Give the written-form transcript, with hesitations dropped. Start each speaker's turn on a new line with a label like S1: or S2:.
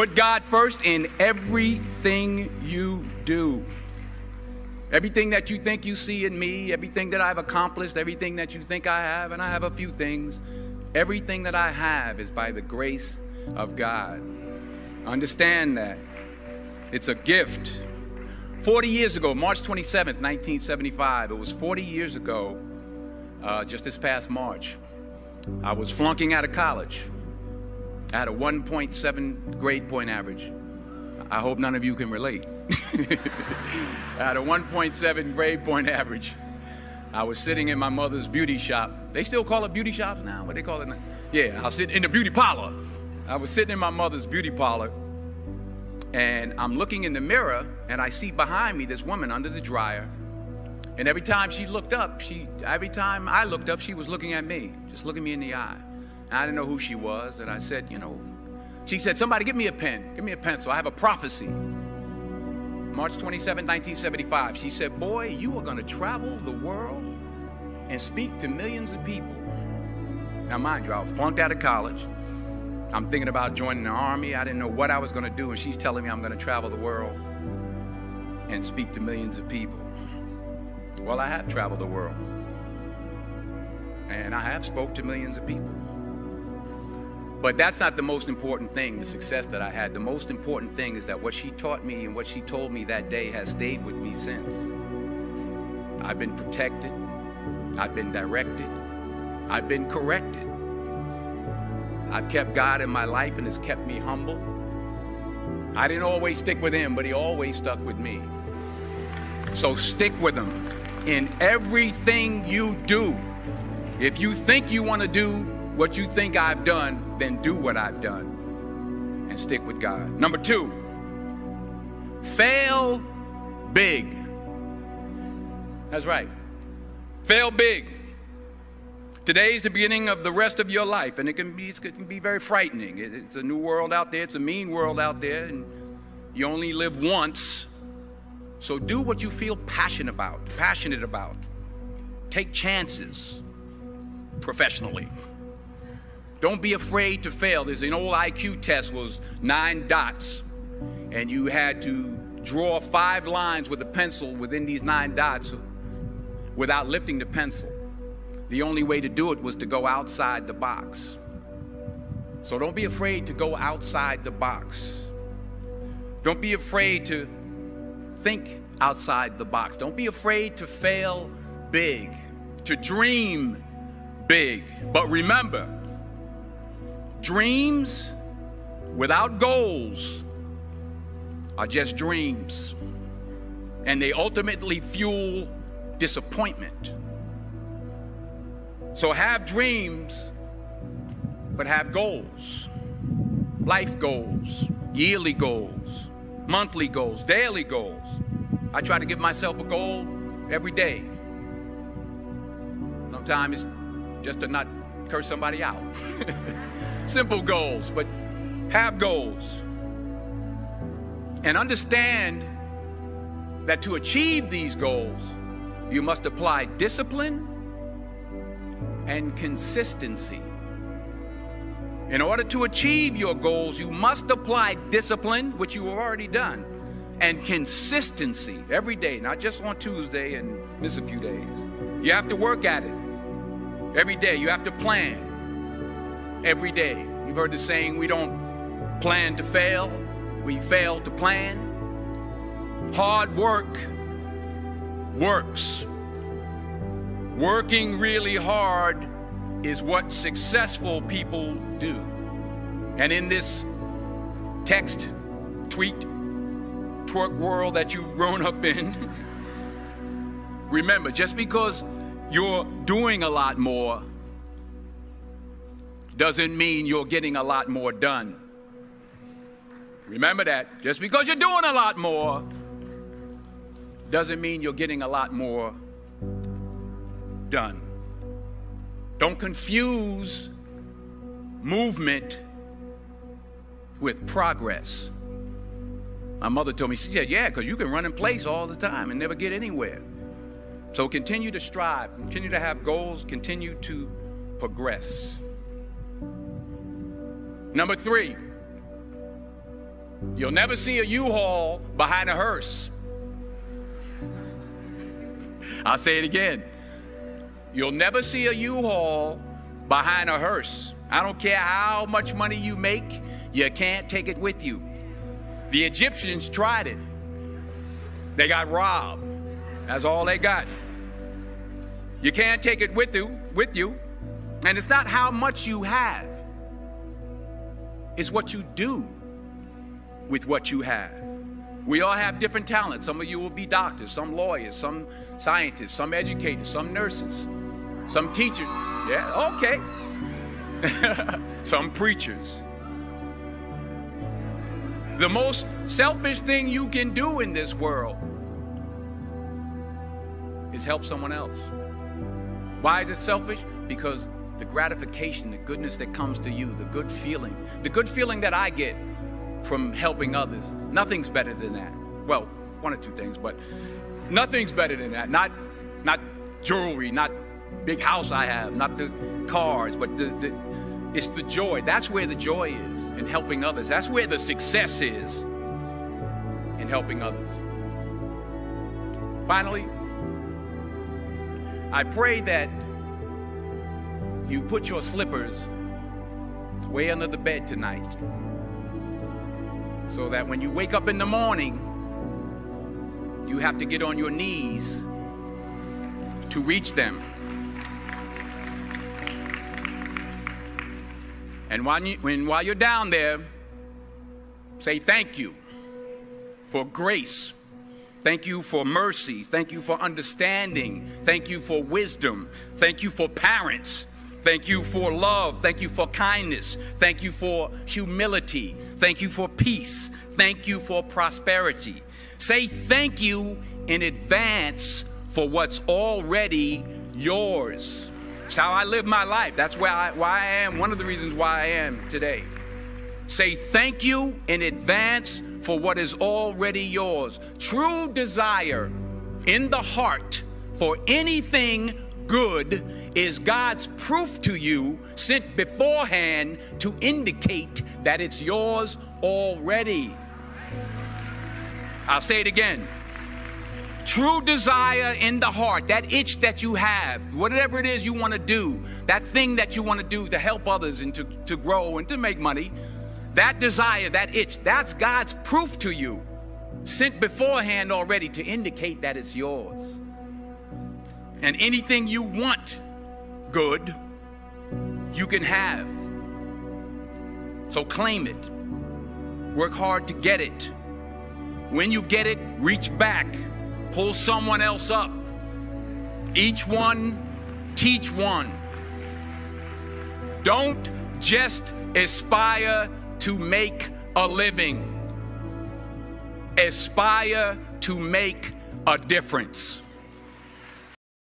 S1: Put God first in everything you do. Everything that you think you see in me, everything that I've accomplished, everything that you think I have, and I have a few things, everything that I have is by the grace of God. Understand that. It's a gift. 40 years ago, March 27th, 1975, it was 40 years ago, just this past March, I was flunking out of college. I had a 1.7 grade point average. I hope none of you can relate. I had a 1.7 grade point average. I was sitting in my mother's beauty shop. They still call it beauty shops now? What they call it now? Yeah, I was sitting in the beauty parlor. I was sitting in my mother's beauty parlor, and I'm looking in the mirror, and I see behind me this woman under the dryer. And every time she looked up, every time I looked up, she was looking at me, just looking me in the eye. And I didn't know who she was, and I said, she said, somebody give me a pen, give me a pencil. I have a prophecy. March 27, 1975, she said, boy, you are going to travel the world and speak to millions of people. Now, mind you, I flunked out of college. I'm thinking about joining the army. I didn't know what I was going to do, and she's telling me I'm going to travel the world and speak to millions of people. Well, I have traveled the world, and I have spoke to millions of people. But that's not the most important thing, the success that I had. The most important thing is that what she taught me and what she told me that day has stayed with me since. I've been protected. I've been directed. I've been corrected. I've kept God in my life, and it's kept me humble. I didn't always stick with him, but he always stuck with me. So stick with him in everything you do. If you think you want to do what you think I've done, then do what I've done and stick with God. Number 2, fail big. That's right. Fail big. Today is the beginning of the rest of your life, and it can be very frightening. It's a new world out there. It's a mean world out there, and you only live once. So do what you feel passionate about. Take chances professionally. Don't be afraid to fail. There's an old IQ test, was 9 dots, and you had to draw 5 lines with a pencil within these 9 dots without lifting the pencil. The only way to do it was to go outside the box. So don't be afraid to go outside the box. Don't be afraid to think outside the box. Don't be afraid to fail big, to dream big. But remember, dreams without goals are just dreams, and they ultimately fuel disappointment. So have dreams, but have goals. Life goals, yearly goals, monthly goals, daily goals. I try to give myself a goal every day. Sometimes it's just to not curse somebody out. Simple goals, but have goals. And understand that to achieve these goals, you must apply discipline and consistency. In order to achieve your goals, you must apply discipline, which you have already done, and consistency every day, not just on Tuesday and miss a few days. You have to work at it every day. You have to plan every day. You've heard the saying, we don't plan to fail, we fail to plan. Hard work works. Working really hard is what successful people do. And in this text, tweet, twerk world that you've grown up in, remember, just because you're doing a lot more doesn't mean you're getting a lot more done. Remember that. Just because you're doing a lot more doesn't mean you're getting a lot more done. Don't confuse movement with progress. My mother told me, she said, yeah, because you can run in place all the time and never get anywhere. So continue to strive, continue to have goals, continue to progress. Number 3, You'll never see a U-Haul behind a hearse. I'll say it again. You'll never see a U-Haul behind a hearse. I don't care how much money you make, you can't take it with you. The Egyptians tried it. They got robbed. That's all they got. You can't take it with you. And it's not how much you have. It's what you do with what you have. We all have different talents. Some of you will be doctors, some lawyers, some scientists, some educators, some nurses, some teachers. Yeah, okay. Some preachers. The most selfish thing you can do in this world is help someone else. Why is it selfish? Because the gratification, the goodness that comes to you, the good feeling that I get from helping others, nothing's better than that. Well, one or two things, but nothing's better than that. Not jewelry, not big house I have, not the cars, but it's the joy. That's where the joy is, in helping others. That's where the success is, in helping others. Finally, I pray that you put your slippers way under the bed tonight, so that when you wake up in the morning, you have to get on your knees to reach them. And while you're down there, say thank you for grace. Thank you for mercy. Thank you for understanding. Thank you for wisdom. Thank you for parents. Thank you for love. Thank you for kindness. Thank you for humility. Thank you for peace. Thank you for prosperity. Say thank you in advance for what's already yours. That's how I live my life. That's why I am, one of the reasons why I am today. Say thank you in advance for what is already yours. True desire in the heart for anything good is God's proof to you, sent beforehand to indicate that it's yours already. I'll say it again. True desire in the heart, that itch that you have, whatever it is you want to do, that thing that you want to do to help others and to grow and to make money, that desire, that itch, that's God's proof to you, sent beforehand already to indicate that it's yours. And anything you want good, you can have. So claim it. Work hard to get it. When you get it, reach back. Pull someone else up. Each one, teach one. Don't just aspire to make a living. Aspire to make a difference.